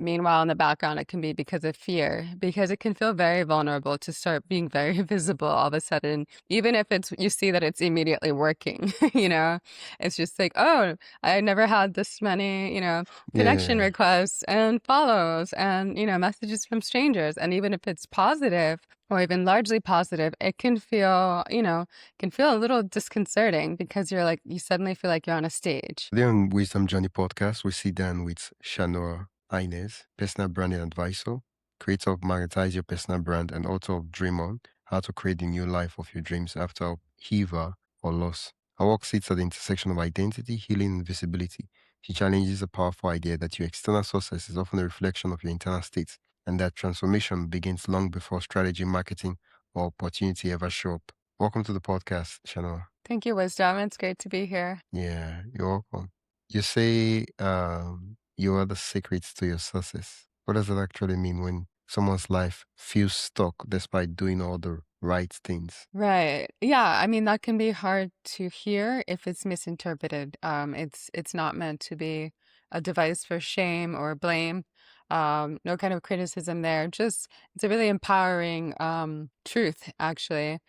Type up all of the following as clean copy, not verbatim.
Meanwhile, in the background, it can be because of fear, because it can feel very vulnerable to start being very visible all of a sudden, even if you see that it's immediately working, it's just like, oh, I never had this many, connection Yeah. requests and follows and, messages from strangers. And even if it's positive or even largely positive, it can feel a little disconcerting because you suddenly feel like you're on a stage. Today on Wisdom Journey podcast, we sit down with Chanoa Inez, personal branding advisor, creator of Magnetize Your Personal Brand, and author of Dream On, How to Create the New Life of Your Dreams After Upheaval or Loss. Her work sits at the intersection of identity, healing, and visibility. She challenges a powerful idea that your external success is often a reflection of your internal state, and that transformation begins long before strategy, marketing, or opportunity ever show up. Welcome to the podcast, Chanoa. Thank you, Wisdom. It's great to be here. Yeah, you're welcome. You say you are the secrets to your success. What does that actually mean when someone's life feels stuck despite doing all the right things? Right. Yeah. I mean, that can be hard to hear if it's misinterpreted. It's not meant to be a device for shame or blame. No kind of criticism there. Just it's a really empowering truth, actually,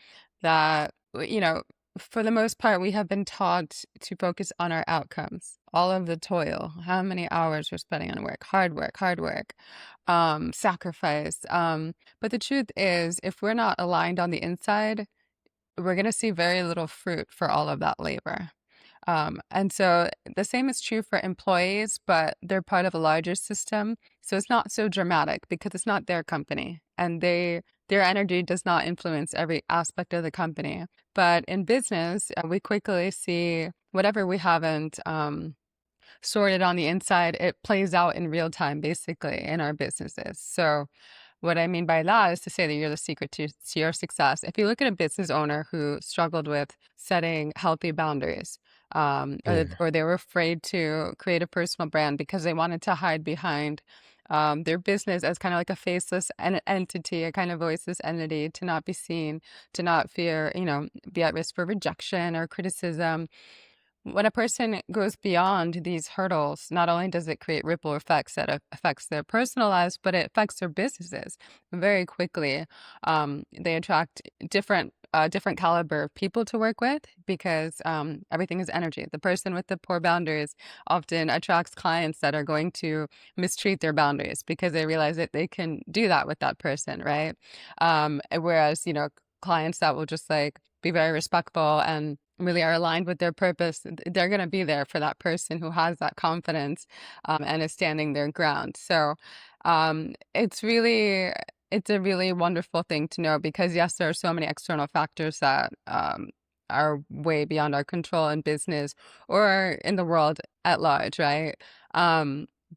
that for the most part, we have been taught to focus on our outcomes, all of the toil, how many hours we're spending on work, hard work, sacrifice. But the truth is, if we're not aligned on the inside, we're going to see very little fruit for all of that labor. And so the same is true for employees, but they're part of a larger system. So it's not so dramatic because it's not their company and their energy does not influence every aspect of the company. But in business, we quickly see whatever we haven't sorted on the inside, it plays out in real time, basically, in our businesses. So what I mean by that is to say that you're the secret to your success. If you look at a business owner who struggled with setting healthy boundaries, Yeah. or they were afraid to create a personal brand because they wanted to hide behind their business as kind of like a faceless entity, a kind of voiceless entity, to not be seen, to not fear, be at risk for rejection or criticism. When a person goes beyond these hurdles, not only does it create ripple effects that affects their personal lives, but it affects their businesses very quickly. They attract different caliber of people to work with because everything is energy. The person with the poor boundaries often attracts clients that are going to mistreat their boundaries because they realize that they can do that with that person, right? Whereas, clients that will just like be very respectful and really are aligned with their purpose, they're going to be there for that person who has that confidence and is standing their ground. So it's a really wonderful thing to know because yes, there are so many external factors that are way beyond our control in business or in the world at large, right?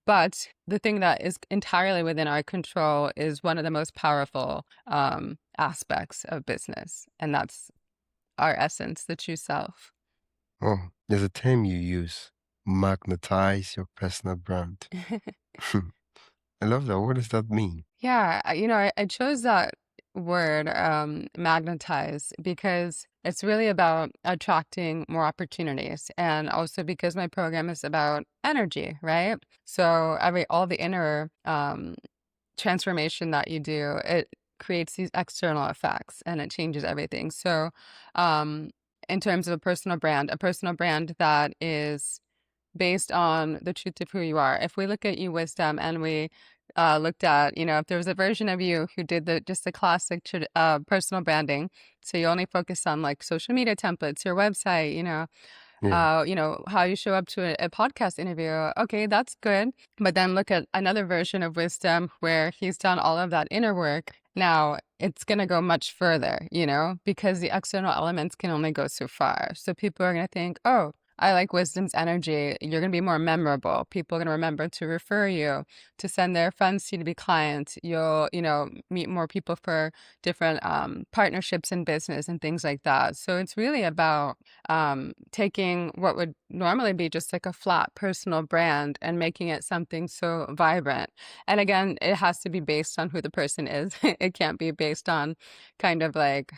But the thing that is entirely within our control is one of the most powerful aspects of business, and that's our essence, the true self. Oh, there's a term you use, magnetize your personal brand. I love that. What does that mean? Yeah, I chose that word, magnetize, because it's really about attracting more opportunities, and also because my program is about energy, right? So all the inner transformation that you do, it creates these external effects, and it changes everything. So, in terms of a personal brand that is based on the truth of who you are. If we look at you, Wisdom, and we looked at, if there was a version of you who did the classic personal branding, so you only focus on like social media templates, your website, Yeah. how you show up to a podcast interview. Okay, that's good. But then look at another version of Wisdom where he's done all of that inner work. Now it's going to go much further, because the external elements can only go so far. So people are going to think, oh, I like Wisdom's energy. You're going to be more memorable. People are going to remember to refer you, to send their friends to you to be clients. You'll, meet more people for different partnerships in business and things like that. So it's really about taking what would normally be just like a flat personal brand and making it something so vibrant. And again, it has to be based on who the person is. It can't be based on kind of like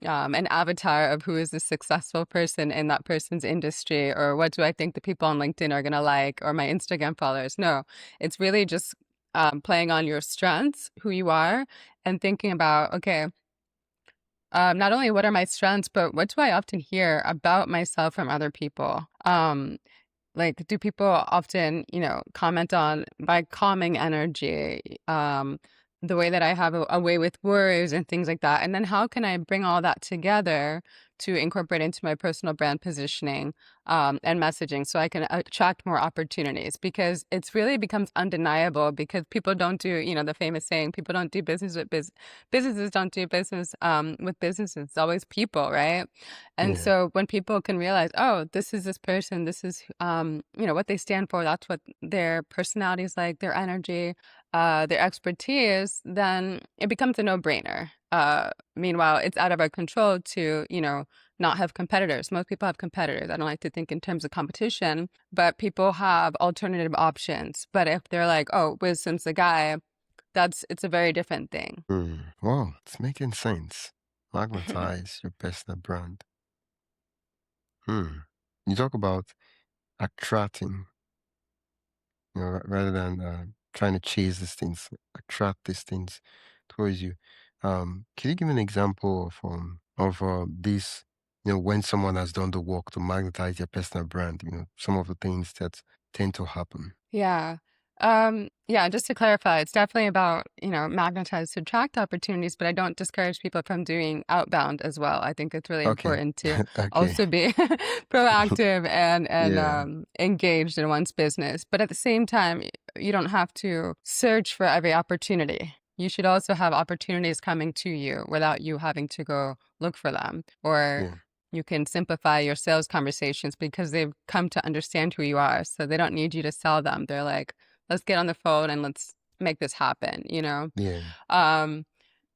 an avatar of who is the successful person in that person's industry, or what do I think the people on LinkedIn are going to like, or my Instagram followers. No, it's really just playing on your strengths, who you are, and thinking about, okay, not only what are my strengths, but what do I often hear about myself from other people? Like, do people often, comment on my calming energy, the way that I have a way with words and things like that? And then how can I bring all that together to incorporate into my personal brand positioning, and messaging so I can attract more opportunities? Because it's really becomes undeniable because people don't do, the famous saying, people don't do business with businesses don't do business, with businesses. It's always people, right? And Yeah. so when people can realize, oh, this is this person, this is what they stand for, that's what their personality is like, their energy, their expertise, then it becomes a no-brainer. Meanwhile, it's out of our control to, not have competitors. Most people have competitors. I don't like to think in terms of competition, but people have alternative options. But if they're like, oh, Wisdom's the guy, it's a very different thing. Wow, it's making sense. Magnetize your personal brand. Hmm. You talk about attracting, rather than trying to chase these things, attract these things towards you. Can you give me an example of this? When someone has done the work to magnetize their personal brand, some of the things that tend to happen. Yeah. Yeah, just to clarify, it's definitely about, magnetize to attract opportunities, but I don't discourage people from doing outbound as well. I think it's really Okay. important to Okay. also be proactive and Yeah. engaged in one's business. But at the same time, you don't have to search for every opportunity. You should also have opportunities coming to you without you having to go look for them. Or Yeah. you can simplify your sales conversations because they've come to understand who you are. So they don't need you to sell them. They're like, let's get on the phone and let's make this happen? Yeah. Um,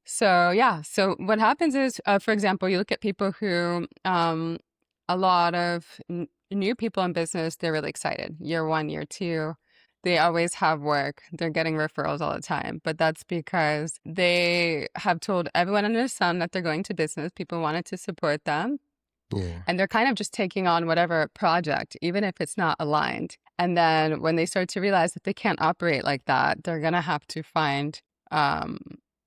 so yeah, so what happens is, for example, you look at people who, a lot of new people in business, they're really excited. Year one, year two, they always have work. They're getting referrals all the time, but that's because they have told everyone under the sun that they're going to business. People wanted to support them. Yeah. And they're kind of just taking on whatever project, even if it's not aligned. And then when they start to realize that they can't operate like that, they're going to have to find, um,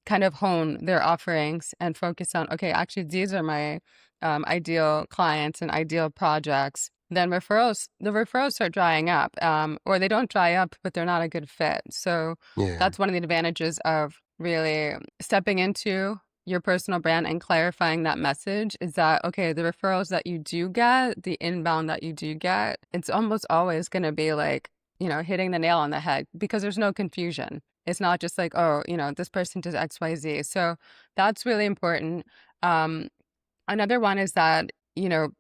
kind of hone their offerings and focus on, okay, actually, these are my ideal clients and ideal projects. Then the referrals start drying up, or they don't dry up, but they're not a good fit. So Yeah. that's one of the advantages of really stepping into your personal brand and clarifying that message is that, okay, the referrals that you do get, the inbound that you do get, it's almost always going to be like, hitting the nail on the head because there's no confusion. It's not just like, oh, this person does XYZ. So that's really important. Um, Another one is that,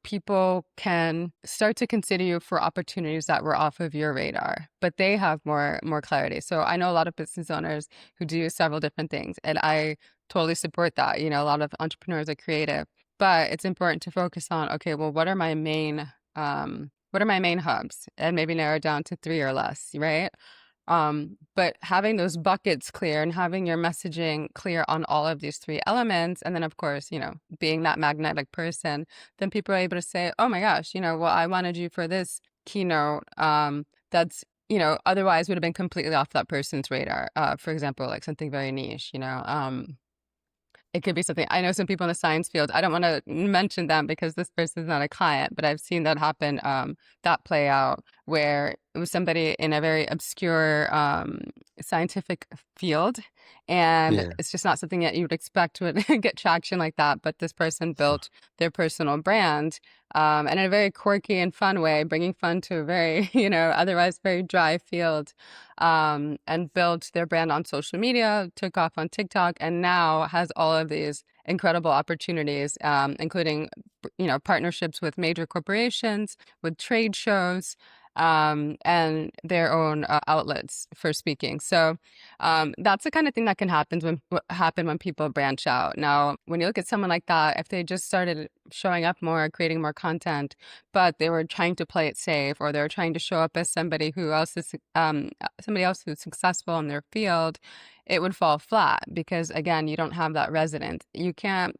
people can start to consider you for opportunities that were off of your radar, but they have more clarity. So I know a lot of business owners who do several different things, and I totally support that. A lot of entrepreneurs are creative, but it's important to focus on, okay, well, what are my main hubs? And maybe narrow it down to three or less, right? But having those buckets clear and having your messaging clear on all of these three elements, and then of course, being that magnetic person, then people are able to say, oh my gosh, well, I wanted you for this keynote. That's, otherwise would have been completely off that person's radar. For example, like something very niche, it could be something. I know some people in the science field. I don't want to mention them because this person is not a client, but I've seen that happen, that play out where it was somebody in a very obscure scientific field. And Yeah. it's just not something that you would expect would get traction like that. But this person built their personal brand, and in a very quirky and fun way, bringing fun to a very, otherwise very dry field, and built their brand on social media, took off on TikTok, and now has all of these incredible opportunities, including, partnerships with major corporations, with trade shows, and their own outlets for speaking. So that's the kind of thing that can happen when people branch out. Now, when you look at someone like that, if they just started showing up more, creating more content, but they were trying to play it safe, or they were trying to show up as somebody else who's successful in their field, it would fall flat because again, you don't have that resonance. You can't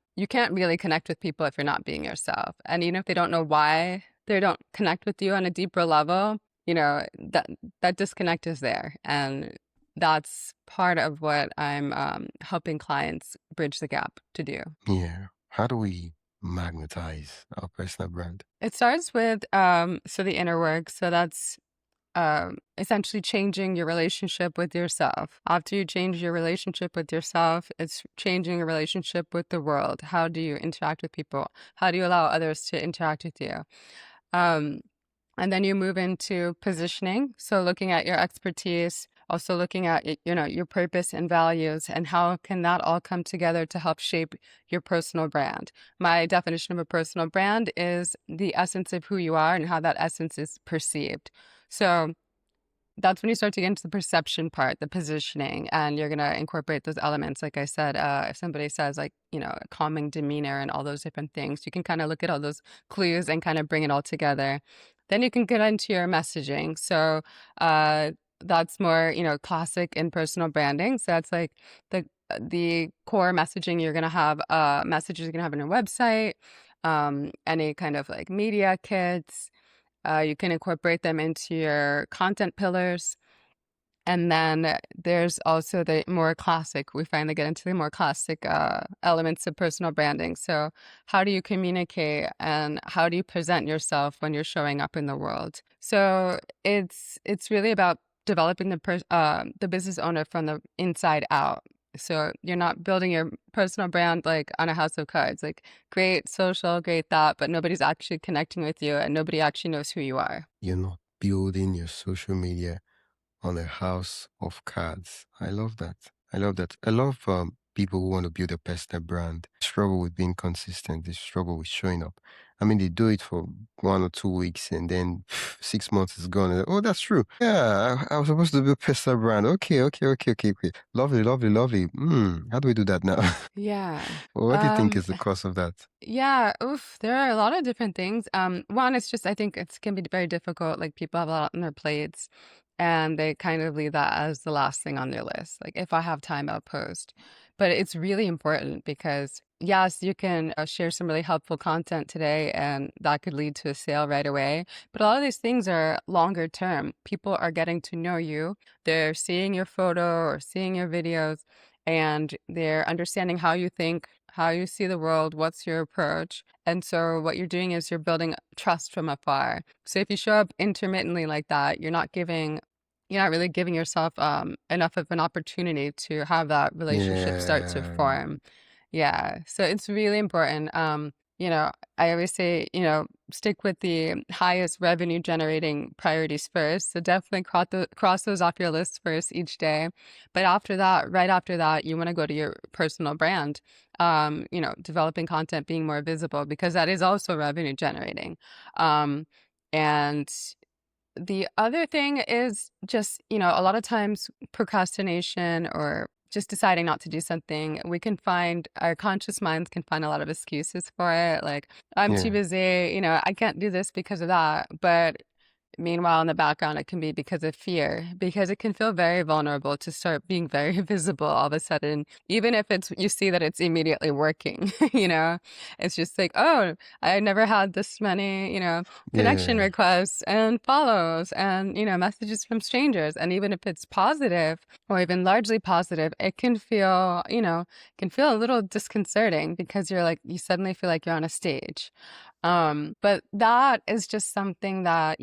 really connect with people if you're not being yourself. And even if they don't know why they don't connect with you on a deeper level, that disconnect is there. And that's part of what I'm helping clients bridge the gap to do. Yeah. How do we magnetize our personal brand? It starts with so the inner work. So that's essentially changing your relationship with yourself. After you change your relationship with yourself, it's changing your relationship with the world. How do you interact with people? How do you allow others to interact with you? Um, and then you move into positioning. So looking at your expertise, also looking at your purpose and values, and how can that all come together to help shape your personal brand. My definition of a personal brand is the essence of who you are and how that essence is perceived. So that's when you start to get into the perception part, the positioning, and you're gonna incorporate those elements. Like I said, if somebody says like, a calming demeanor and all those different things, you can kind of look at all those clues and kind of bring it all together. Then you can get into your messaging. So uh, that's more, classic in personal branding. So that's like the core messaging you're gonna have, messages you're gonna have on your website, any kind of like media kits. You can incorporate them into your content pillars. And then there's also the more classic, we finally get into the more classic elements of personal branding. So, how do you communicate and how do you present yourself when you're showing up in the world? So, it's really about developing the business owner from the inside out. So, you're not building your personal brand like on a house of cards, like great social, great that, but nobody's actually connecting with you and nobody actually knows who you are. You're not building your social media on a house of cards. I love that. I love that. I love people who want to build a personal brand, struggle with being consistent, they struggle with showing up. I mean, they do it for 1 or 2 weeks and then 6 months is gone. Oh, that's true. Yeah, I was supposed to build a personal brand. Okay, okay, okay, okay, okay. Lovely, lovely, lovely. How do we do that now? Yeah. What do you think is the cause of that? Yeah, oof, there are a lot of different things. One, it's just I think it can be very difficult. Like people have a lot on their plates and they kind of leave that as the last thing on their list. Like if I have time, I'll post. But it's really important because yes, you can share some really helpful content today and that could lead to a sale right away. But a lot of these things are longer term. People are getting to know you. They're seeing your photo or seeing your videos and they're understanding how you think, how you see the world, what's your approach. And so what you're doing is you're building trust from afar. So if you show up intermittently like that, you're not really giving yourself enough of an opportunity to have that relationship start to Yeah, form. Yeah. So it's really important. I always say, stick with the highest revenue generating priorities first. So definitely cross those off your list first each day. But after that, right after that, you want to go to your personal brand. Developing content, being more visible because that is also revenue generating. And the other thing is just, a lot of times procrastination or just deciding not to do something, our conscious minds can find a lot of excuses for it. Like, I'm too yeah, busy, I can't do this because of that. But meanwhile, in the background, it can be because of fear, because it can feel very vulnerable to start being very visible all of a sudden, even if you see that it's immediately working, it's just like, oh, I never had this many, connection yeah, requests and follows and, messages from strangers. And even if it's positive or even largely positive, it can feel a little disconcerting because you suddenly feel like you're on a stage. But that is just something that,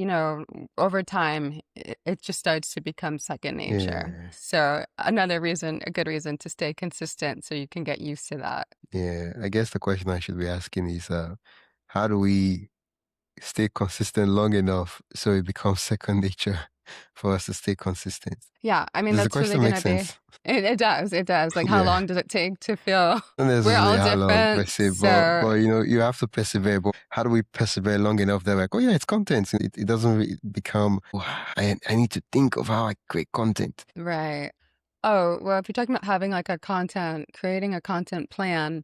over time, it just starts to become second nature. yeah, So a good reason to stay consistent so you can get used to that. yeah. I guess the question I should be asking is, how do we stay consistent long enough so it becomes second nature for us to stay consistent? Yeah, I mean, Does the that's really question make gonna be sense? it does, it does. Like, how Yeah. long does it take to feel Not we're necessarily all how long per different, se, but so you have to persevere. But how do we persevere long enough that like, oh yeah, it's content. It doesn't become I need to think of how I create content. right. Oh, well, if you're talking about having, like, creating a content plan.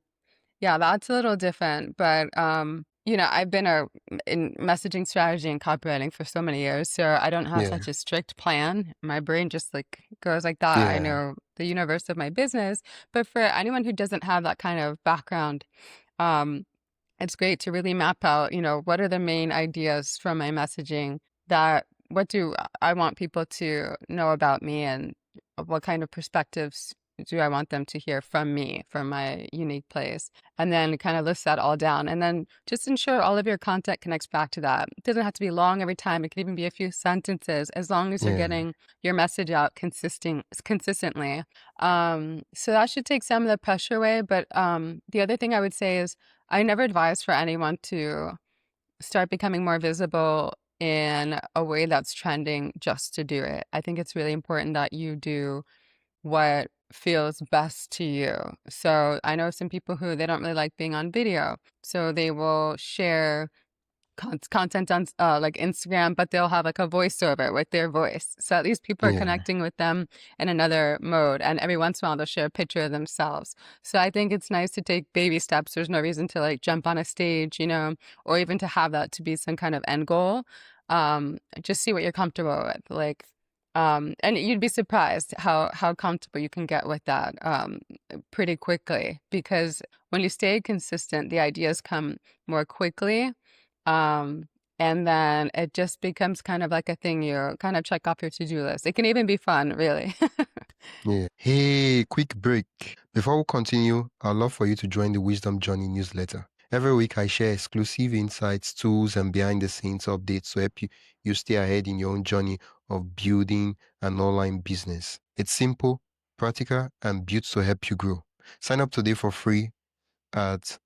Yeah, that's a little different, but I've been in messaging strategy and copywriting for so many years, so I don't have Yeah. such a strict plan. My brain just like goes like that. I Yeah. know the universe of my business, but for anyone who doesn't have that kind of background, um, it's great to really map out, what are the main ideas from my messaging what do I want people to know about me and what kind of perspectives do I want them to hear from me, from my unique place? And then kind of list that all down. And then just ensure all of your content connects back to that. It doesn't have to be long every time. It can even be a few sentences as long as you're Yeah. getting your message out consistently. So that should take some of the pressure away. But the other thing I would say is I never advise for anyone to start becoming more visible in a way that's trending just to do it. I think it's really important that you do what feels best to you. So I know some people who they don't really like being on video, so they will share content on like Instagram, but they'll have like a voiceover with their voice. So at least people are Yeah. connecting with them in another mode. And every once in a while, they'll share a picture of themselves. So I think it's nice to take baby steps. There's no reason to like jump on a stage, or even to have that to be some kind of end goal. Just see what you're comfortable with. And you'd be surprised how comfortable you can get with that pretty quickly because when you stay consistent, the ideas come more quickly. Um, and then it just becomes kind of like a thing you kind of check off your to-do list. It can even be fun, really. Yeah. Hey, quick break. Before we continue, I'd love for you to join the Wisdom Journey newsletter. Every week, I share exclusive insights, tools, and behind the scenes updates to help you stay ahead in your own journey of building an online business. It's simple, practical, and built to help you grow. Sign up today for free at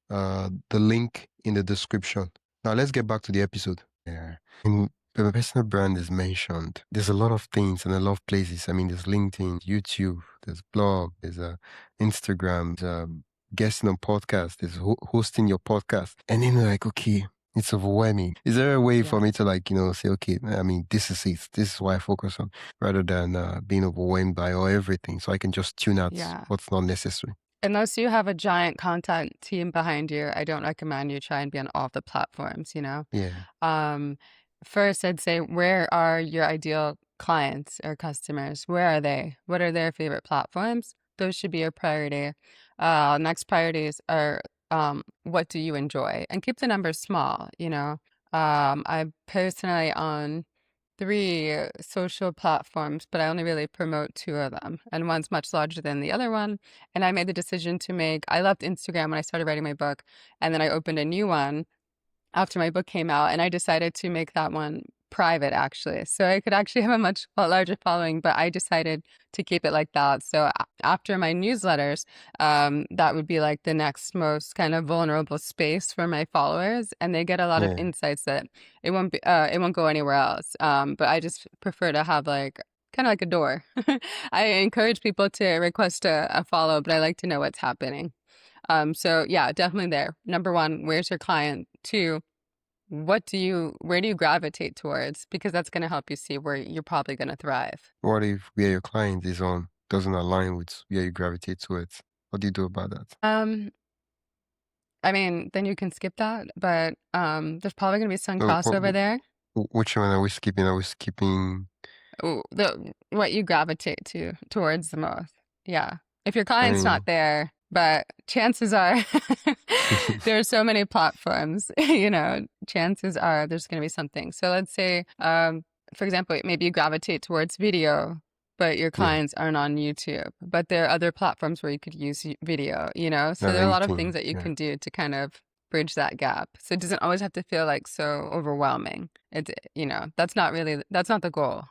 the link in the description. Now, let's get back to the episode. Yeah. And the personal brand is mentioned. There's a lot of things and a lot of places. I mean, there's LinkedIn, YouTube, there's blog, there's Instagram, there's guesting on podcast, there's hosting your podcast. And then you're like, okay, it's overwhelming. Is there a way for Yeah. me to say, okay, I mean, this is it. This is what I focus on rather than being overwhelmed by all everything. So I can just tune out Yeah. what's not necessary. Unless you have a giant content team behind you, I don't recommend you try and be on all the platforms. Yeah. Um, First, I'd say, where are your ideal clients or customers? Where are they? What are their favorite platforms? Those should be your priority. Next priorities are what do you enjoy? And keep the numbers small. I personally on three social platforms, but I only really promote two of them, and one's much larger than the other one. And I made the decision I left Instagram when I started writing my book, and then I opened a new one after my book came out, and I decided to make that one private actually. So I could actually have a much larger following, but I decided to keep it like that. So after my newsletters, that would be like the next most kind of vulnerable space for my followers, and they get a lot of Yeah. insights that it won't go anywhere else. But I just prefer to have like kind of like a door. I encourage people to request a follow, but I like to know what's happening. So yeah, definitely there. Number one, where's your client? Two, where do you gravitate towards? Because that's going to help you see where you're probably going to thrive. What if where your client is on doesn't align with where you gravitate towards? What do you do about that? Um, I mean, then you can skip that, but there's probably going to be some So, crossover there. which one are we skipping? Are we skipping? Ooh, what you gravitate towards the most. Yeah. If your I client's not mean, there, but chances are there are so many platforms, chances are there's going to be something. So let's say, for example, maybe you gravitate towards video, but your yeah, clients aren't on YouTube, but there are other platforms where you could use video. the So there are a lot of things LinkedIn. that you Yeah. can do to kind of bridge that gap. So it doesn't always have to feel like so overwhelming. That's not the goal.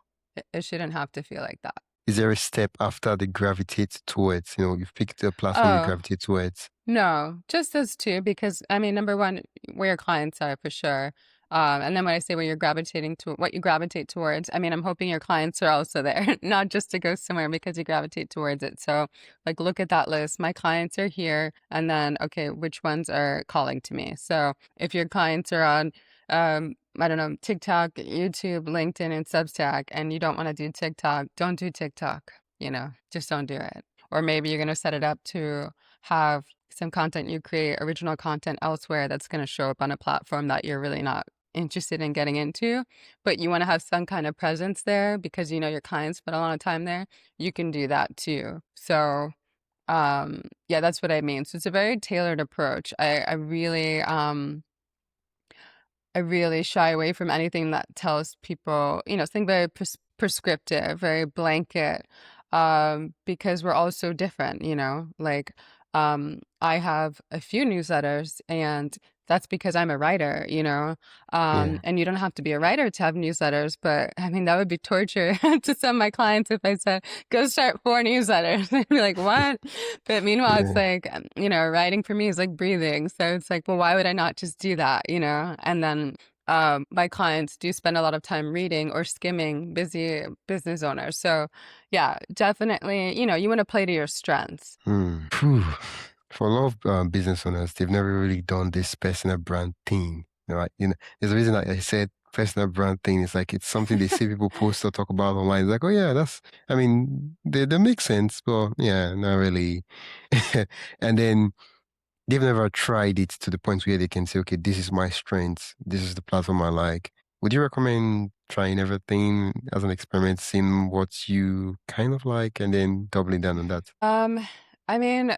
It shouldn't have to feel like that. Is there a step after they gravitate towards? You've picked a platform you Oh, gravitate towards. no, just those two, because I mean, number one, where your clients are for sure. And then when I say where you're gravitating to, what you gravitate towards, I mean, I'm hoping your clients are also there, not just to go somewhere because you gravitate towards it. So, like, look at that list. My clients are here, and then, okay, which ones are calling to me? So, if your clients are on, I don't know, TikTok, YouTube, LinkedIn, and Substack, and you don't want to do TikTok, don't do TikTok. Just don't do it. Or maybe you're going to set it up to have some content you create, original content elsewhere that's going to show up on a platform that you're really not interested in getting into, but you want to have some kind of presence there because your clients spend a lot of time there, you can do that too. So, yeah, that's what I mean. So it's a very tailored approach. I really shy away from anything that tells people, something very prescriptive, very blanket. because we're all so different, like, I have a few newsletters, and that's because I'm a writer, Yeah. and you don't have to be a writer to have newsletters, but I mean, that would be torture to some of my clients if I said, go start 4 newsletters. They'd be like, what? But meanwhile, it's Yeah. like, writing for me is like breathing. So it's like, well, why would I not just do that, And then my clients do spend a lot of time reading or skimming busy business owners. So yeah, definitely, you want to play to your strengths. Phew. For a lot of business owners, they've never really done this personal brand thing. There's a reason I said personal brand thing. It's like it's something they see people post or talk about online. It's like, oh yeah, I mean, they make sense, but yeah, not really. And then they've never tried it to the point where they can say, okay, this is my strength. This is the platform I like. Would you recommend trying everything as an experiment, seeing what you kind of like, and then doubling down on that? Um, I mean,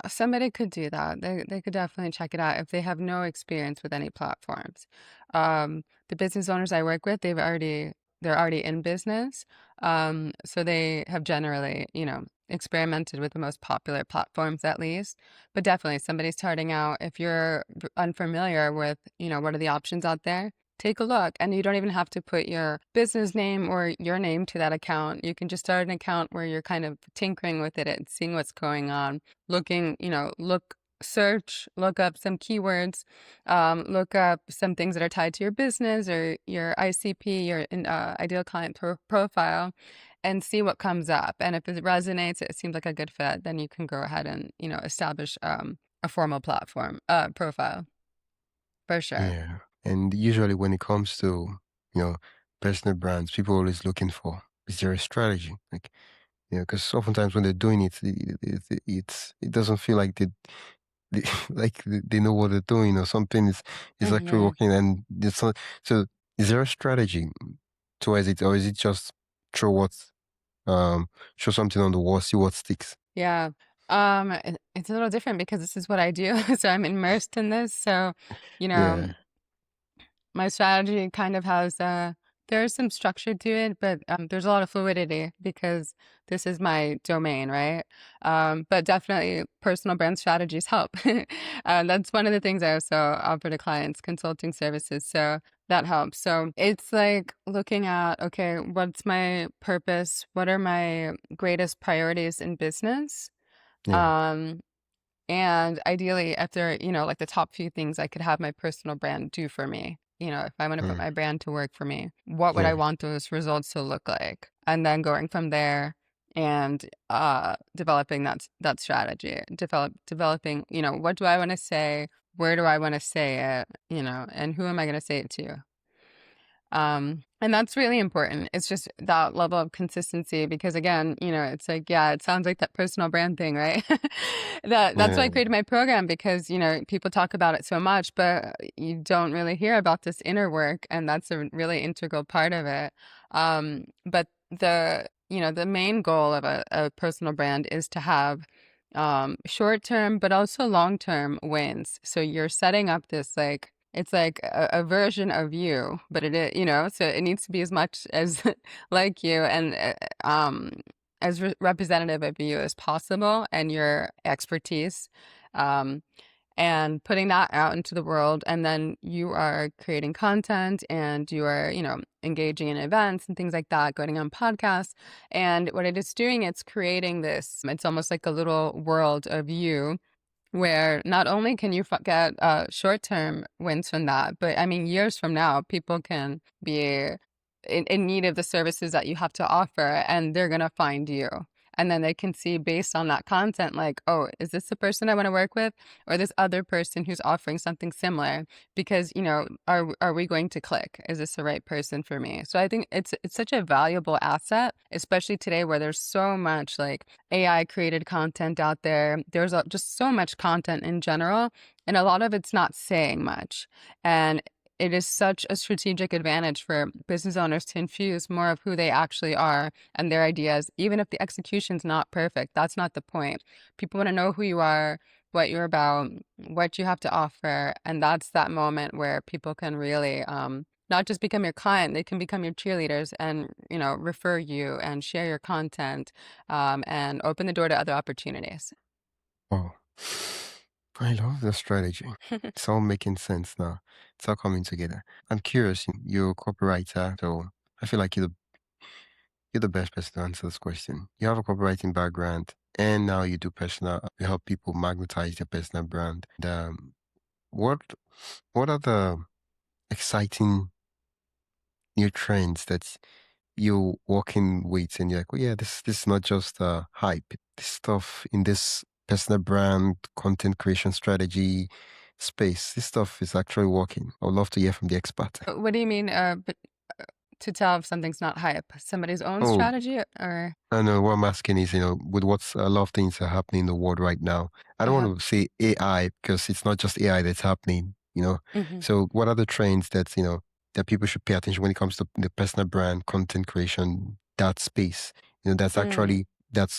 somebody could do that. They could definitely check it out if they have no experience with any platforms. The business owners I work with, they're already in business. So they have generally, experimented with the most popular platforms at least. But definitely somebody starting out, if you're unfamiliar with, what are the options out there, take a look. And you don't even have to put your business name or your name to that account. You can just start an account where you're kind of tinkering with it and seeing what's going on, looking, search, look up some keywords, look up some things that are tied to your business or your ICP, your ideal client profile, and see what comes up. And if it resonates, it seems like a good fit, then you can go ahead and, establish a formal platform profile for sure. Yeah. And usually when it comes to, you know, personal brands, people are always looking for, is there a strategy? Like, because oftentimes when they're doing it, it doesn't feel like they like they know what they're doing or something is actually Hmm. working and it's not, so is there a strategy towards it, or is it just throw what um show something on the wall, see what sticks? Yeah. It's a little different because this is what I do. So I'm immersed in this. So, you know, Yeah. my strategy kind of has there's some structure to it, but there's a lot of fluidity because this is my domain, right? But definitely personal brand strategies help. That's one of the things I also offer to clients, consulting services. So that helps. So it's like looking at, okay, what's my purpose? What are my greatest priorities in business? Yeah. Um, and ideally, if they're, like the top few things I could have my personal brand do for me, if I want to put Mm. my brand to work for me, what would I Yeah. want those results to look like? And then going from there and developing that strategy, developing, what do I want to say? Where do I want to say it? And who am I going to say it to? And that's really important. It's just that level of consistency because again, it's like, yeah, it sounds like that personal brand thing, right? That's why I Yeah. created my program because, people talk about it so much, but you don't really hear about this inner work, and that's a really integral part of it. But the main goal of a personal brand is to have short term, but also long term wins. So you're setting up this like it's like a version of you, but it is, so it needs to be as much as like you and as representative of you as possible and your expertise. Um, and putting that out into the world. And then you are creating content and you are, engaging in events and things like that, going on podcasts. And what it is doing, it's creating this, it's almost like a little world of you where not only can you get short-term wins from that, but I mean, years from now, people can be in need of the services that you have to offer, and they're gonna find you. And then they can see based on that content, like, oh, is this the person I want to work with, or this other person who's offering something similar? Because are we going to click? Is this the right person for me? So I think it's such a valuable asset, especially today where there's so much like AI created content out there. There's just so much content in general, and a lot of it's not saying much. And it is such a strategic advantage for business owners to infuse more of who they actually are and their ideas, even if the execution's not perfect. That's not the point. People want to know who you are, what you're about, what you have to offer, and that's that moment where people can really not just become your client, they can become your cheerleaders and, refer you and share your content, and open the door to other opportunities. Oh, I love the strategy. It's all making sense now. It's all coming together. I'm curious, you're a copywriter, so I feel like you're the best person to answer this question. You have a copywriting background, and now you do personal. You help people magnetize their personal brand. And, what what are the exciting new trends that you're working with, and you're like, oh yeah, this is not just hype. This stuff in this personal brand content creation strategy space, this stuff is actually working. I would love to hear from the expert. What do you mean, to tell if something's not hype? Somebody's own Oh, strategy or? I know what I'm asking is, with what's a lot of things are happening in the world right now. I don't Uh-huh. want to say AI because it's not just AI that's happening. Mhm. So what are the trends that people should pay attention when it comes to the personal brand, content creation, that space? That's Mm. actually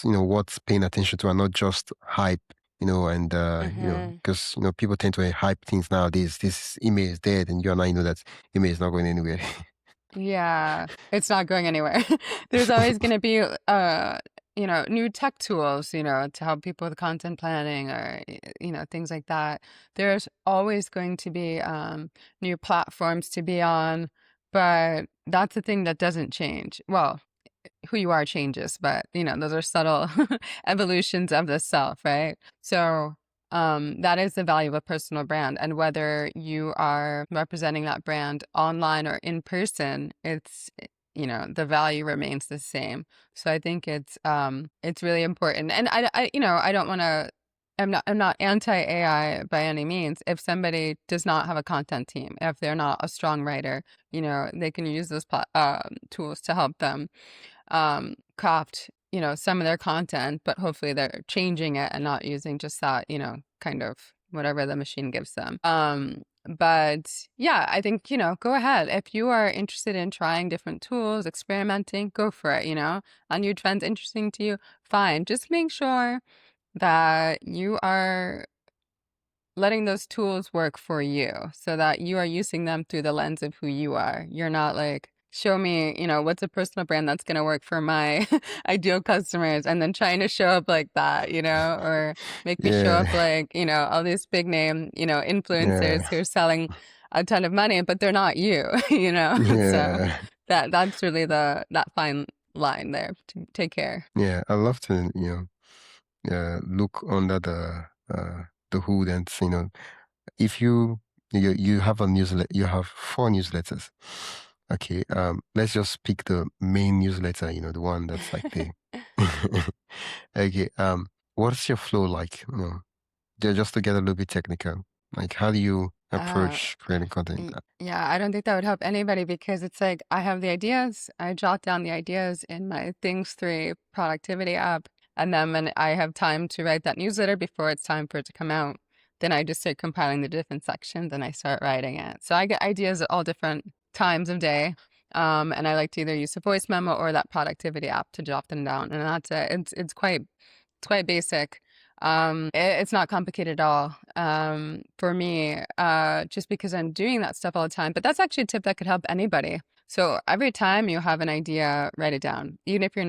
what's paying attention to and not just hype, and Mhm. because people tend to hype things nowadays. This email is dead and you and I know that email is not going anywhere. Yeah, it's not going anywhere. There's always gonna be, new tech tools, to help people with content planning or, things like that. There's always going to be, new platforms to be on, but that's the thing that doesn't change. Well, who you are changes, but those are subtle evolutions of the self, right? So that is the value of a personal brand. And whether you are representing that brand online or in person, the value remains the same. So I think it's really important. And I don't want to I'm not anti AI by any means. If somebody does not have a content team, if they're not a strong writer, they can use those tools to help them craft, some of their content, but hopefully they're changing it and not using just that, kind of whatever the machine gives them. But yeah, I think, go ahead. If you are interested in trying different tools, experimenting, go for it. A new trend's interesting to you, fine. Just make sure that you are letting those tools work for you so that you are using them through the lens of who you are. You're not like, show me, what's a personal brand that's going to work for my ideal customers and then trying to show up like that, or make me show up Yeah, like, all these big name, influencers yeah, who are selling a ton of money, but they're not you, So yeah. that's really that fine line there to take care. Yeah, I love to, look under the hood and if you have a newsletter, you have four newsletters. Okay, let's just pick the main newsletter, the one that's like the okay, what's your flow like? Just to get a little bit technical. Like how do you Uh, approach creating content? yeah, I don't think that would help anybody because it's like I have the ideas, I jot down the ideas in my Things 3 productivity app, and then when I have time to write that newsletter before it's time for it to come out, then I just start compiling the different sections and I start writing it. So I get ideas at all different times of day. And I like to either use a voice memo or that productivity app to jot them down. And that's it. It's quite basic. It's not complicated at all. For me, just because I'm doing that stuff all the time. But that's actually a tip that could help anybody. So every time you have an idea, write it down. Even if you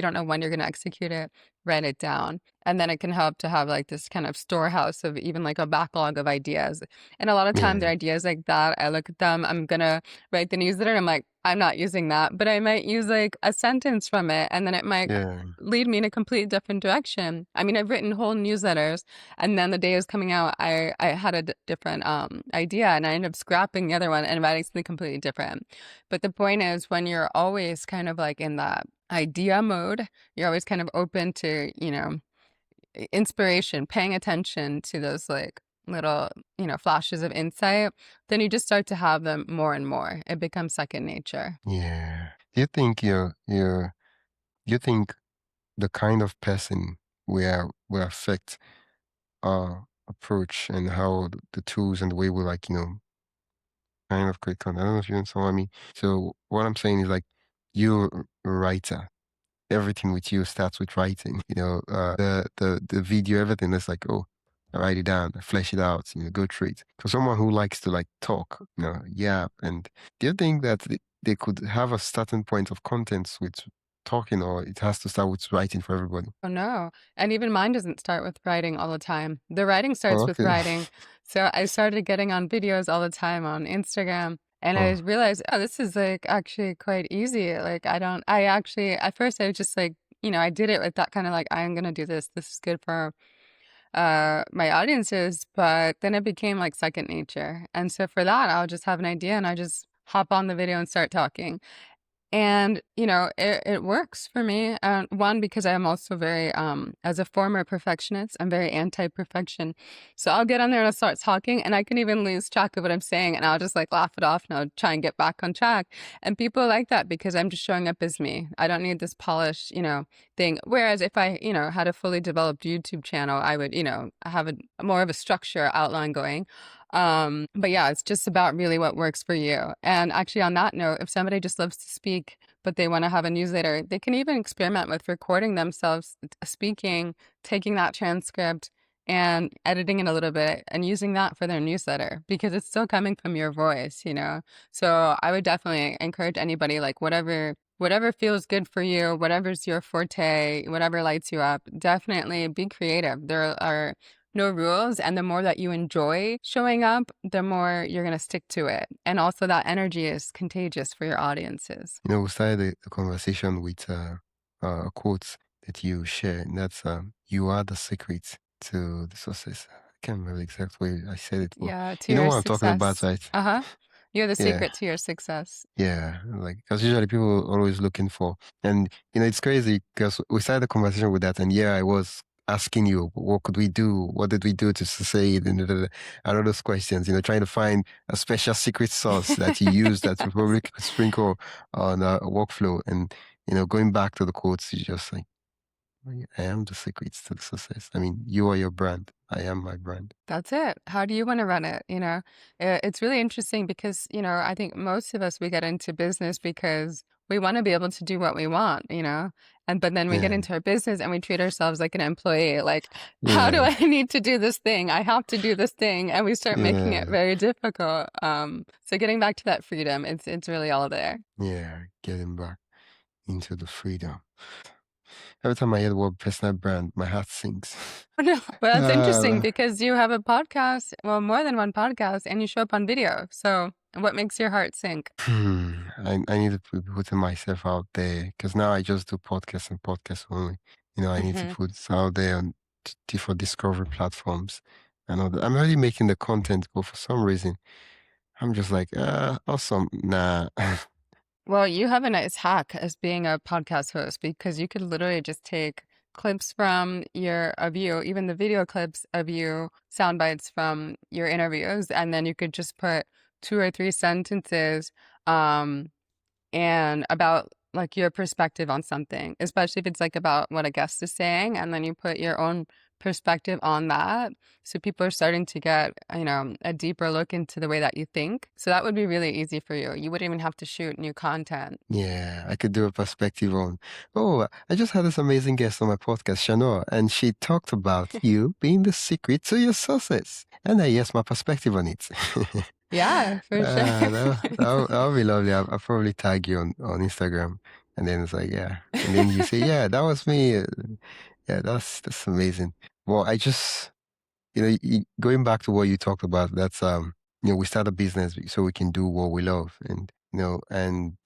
don't know when you're gonna execute it, write it down. And then it can help to have like this kind of storehouse of even like a backlog of ideas. And a lot of times, Yeah, the ideas like that, I look at them, I'm gonna write the newsletter, and I'm like, I'm not using that, but I might use like a sentence from it, and then it might yeah, lead me in a completely different direction. I mean, I've written whole newsletters, and then the day it was coming out, I had a different idea, and I ended up scrapping the other one and writing something completely different. But the point is, when you're always kind of like in that idea mode, you're always kind of open to inspiration, paying attention to those like little flashes of insight. Then you just start to have them more and more. It becomes second nature. yeah. Do you think you think the kind of person will affect our approach and how the tools and the way we like, kind of create content. I don't know if you understand what I mean. So what I'm saying is like you're a writer. Everything with you starts with writing. The video, everything is like, oh. I write it down, I flesh it out, go through it. For someone who likes to like talk, yeah. And do you think that they could have a starting point of contents with talking, or it has to start with writing for everybody? Oh, no. And even mine doesn't start with writing all the time. The writing Oh, starts with okay. writing. So I started getting on videos all the time on Instagram. And I Oh, realized, oh, this is like actually quite easy. Like, I actually, at first I was just like, I did it with that kind of like, I'm going to do this. This is good for my audiences. But then it became like second nature. And so for that, I'll just have an idea and I just hop on the video and start talking. And, it works for me. One, because I'm also very, as a former perfectionist, I'm very anti-perfection. So I'll get on there and I'll start talking and I can even lose track of what I'm saying and I'll just like laugh it off and I'll try and get back on track. And people like that because I'm just showing up as me. I don't need this polished, thing. Whereas if I, had a fully developed YouTube channel, I would, have more of a structure outline going. But yeah, it's just about really what works for you. And actually, on that note, if somebody just loves to speak, but they want to have a newsletter, they can even experiment with recording themselves speaking, taking that transcript and editing it a little bit and using that for their newsletter because it's still coming from your voice. So I would definitely encourage anybody like whatever feels good for you, whatever's your forte, whatever lights you up, definitely be creative. There are no rules. And the more that you enjoy showing up, the more you're going to stick to it. And also, that energy is contagious for your audiences. we started the conversation with a quote that you share, and that's "You are the secret to the success." I can't remember the exact way I said it, but Yeah, to you know your what I'm talking about, success. right? Uh huh. You're the Yeah. secret to your success. Yeah, like because usually people are always looking for, and it's crazy because we started the conversation with that, and yeah, I was asking you, what could we do? What did we do to succeed? And all those questions, trying to find a special secret sauce that you use that you probably could sprinkle on a workflow, and going back to the quotes, you just like, I am the secrets to the success. I mean, you are your brand. I am my brand. That's it. How do you want to run it? It's really interesting because, I think most of us, we get into business because we want to be able to do what we want. But then we get Yeah, into our business and we treat ourselves like an employee. Like, how do yeah, I need to do this thing? I have to do this thing. And we start making it yeah, very difficult. So getting back to that freedom, it's really all there. yeah. Getting back into the freedom. Every time I hear the word personal brand, my heart sinks. No, but that's interesting Uh, because you have a podcast, well, more than one podcast, and you show up on video. So what makes your heart sink? I need to be putting myself out there because now I just do podcasts and podcasts only. I need to Hmm. put it out there on for discovery platforms and all that. I'm already making the content, but for some reason, I'm just like, awesome. Nah. Well, you have a nice hack as being a podcast host because you could literally just take clips from of you, even the video clips of you, sound bites from your interviews, and then you could just put two or three sentences um and about like your perspective on something, especially if it's like about what a guest is saying, and then you put your own perspective on that. So people are starting to get, a deeper look into the way that you think. So that would be really easy for you. You wouldn't even have to shoot new content. Yeah, I could do a perspective on. Oh, I just had this amazing guest on my podcast, Chanoa, and she talked about you being the secret to your success. And I guess my perspective on it. Yeah, for sure. That'll be lovely. I'll probably tag you on Instagram. And then it's like, yeah. And then you say, yeah, that was me. Yeah, that's amazing. Well, I just, going back to what you talked about, that's, we start a business so we can do what we love. And, and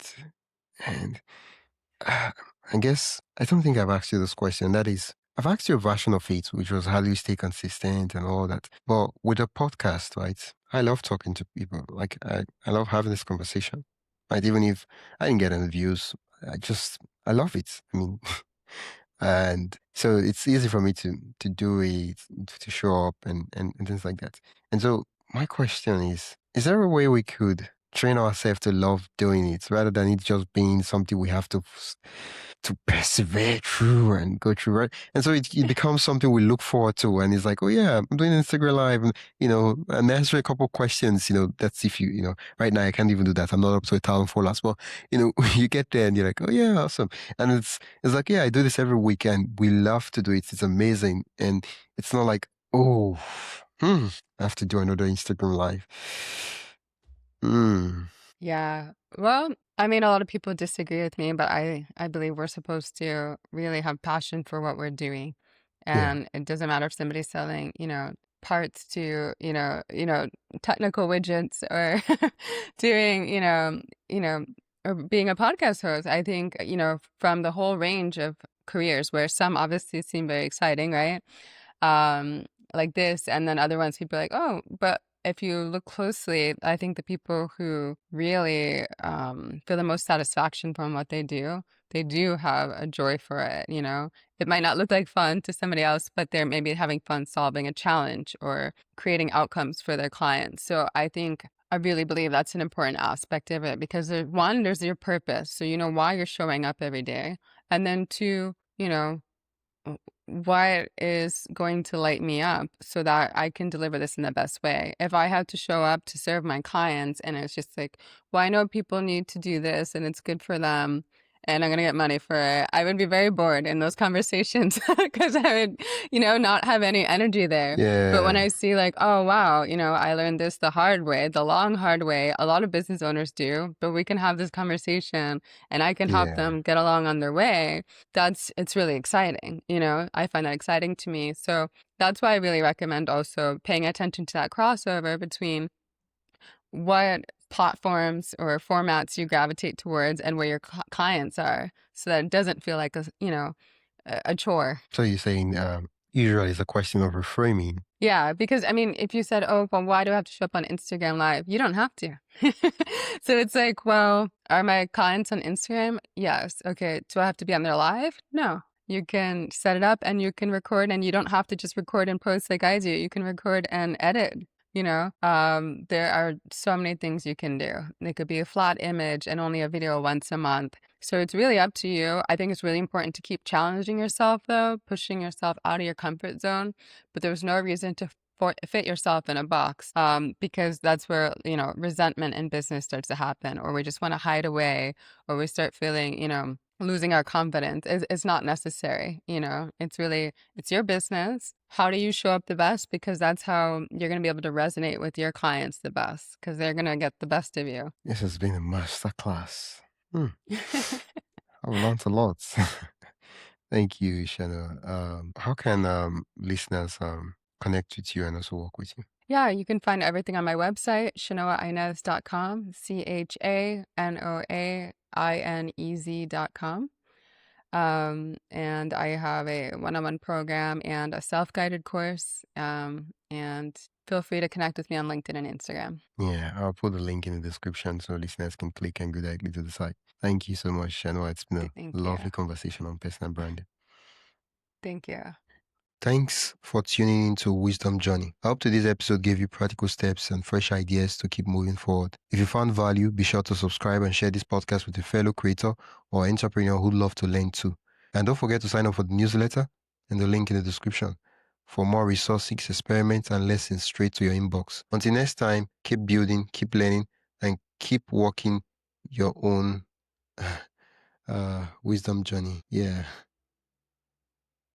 I guess I don't think I've asked you this question. That is, I've asked you a version of it, which was how do you stay consistent and all that. But with a podcast, right? I love talking to people. Like I love having this conversation. Right? Even if I didn't get any views, I love it. I mean, and so it's easy for me to do it, to show up and things like that. And so my question is there a way we could train ourselves to love doing it rather than it just being something we have to persevere through and go through, right? And so it becomes something we look forward to. And it's like, oh yeah, I'm doing Instagram live and answer a couple questions, that's if right now I can't even do that. I'm not up to 1,000 followers, but you get there and you're like, oh yeah, awesome. And it's like, yeah, I do this every weekend. We love to do it. It's amazing. And it's not like Oh, I have to do another Instagram live. Hmm. Yeah. Well, I mean, a lot of people disagree with me, but I believe we're supposed to really have passion for what we're doing. Yeah. And it doesn't matter if somebody's selling, parts to, technical widgets or doing, or being a podcast host. I think, from the whole range of careers where some obviously seem very exciting, right? um, like this, and then other ones people are like, oh, but if you look closely, I think the people who really feel the most satisfaction from what they do have a joy for it, you know? It might not look like fun to somebody else, but they're maybe having fun solving a challenge or creating outcomes for their clients. So I really believe that's an important aspect of it because there's your purpose. So you know why you're showing up every day. And then two, what is going to light me up so that I can deliver this in the best way. If I have to show up to serve my clients and it's just like, well, I know people need to do this and it's good for them and I'm going to get money for it, I would be very bored in those conversations because I would, not have any energy there. But when Yeah. I see like, oh, wow, I learned this the hard way, the long, hard way, a lot of business owners do, but we can have this conversation and I can help Yeah. them get along on their way. It's really exciting, I find that exciting to me. So that's why I really recommend also paying attention to that crossover between what platforms or formats you gravitate towards and where your clients are so that it doesn't feel like a chore. So you're saying usually it's a question of reframing. Yeah, because I mean, if you said, "Oh, well, why do I have to show up on Instagram Live?" You don't have to. So it's like, well, are my clients on Instagram? Yes. Okay. Do I have to be on their live? No. You can set it up and you can record, and you don't have to just record and post like I do. You can record and edit. There are so many things you can do. It could be a flat image and only a video once a month. So it's really up to you. I think it's really important to keep challenging yourself, though, pushing yourself out of your comfort zone, but there's no reason to fit yourself in a box, because that's where resentment in business starts to happen, or we just want to hide away, or we start feeling losing our confidence. It's not necessary. It's your business. How do you show up the best? Because that's how you're going to be able to resonate with your clients the best, because they're going to get the best of you. This has been a master class. I've learned a lot. Thank you, Shana. How can listeners connect with you and also work with you? Yeah, you can find everything on my website, chanoainez.com, ChanoaInez.com. And I have a one-on-one program and a self-guided course. And feel free to connect with me on LinkedIn and Instagram. Yeah, I'll put the link in the description so listeners can click and go directly to the site. Thank you so much, Shanoa. It's been a Thank you. lovely conversation on personal branding. Thank you. Thanks for tuning into Wisdom Journey. I hope today's episode gave you practical steps and fresh ideas to keep moving forward. If you found value, be sure to subscribe and share this podcast with a fellow creator or entrepreneur who'd love to learn too. And don't forget to sign up for the newsletter and the link in the description for more resources, experiments, and lessons straight to your inbox. Until next time, keep building, keep learning, and keep walking your own wisdom journey. Yeah.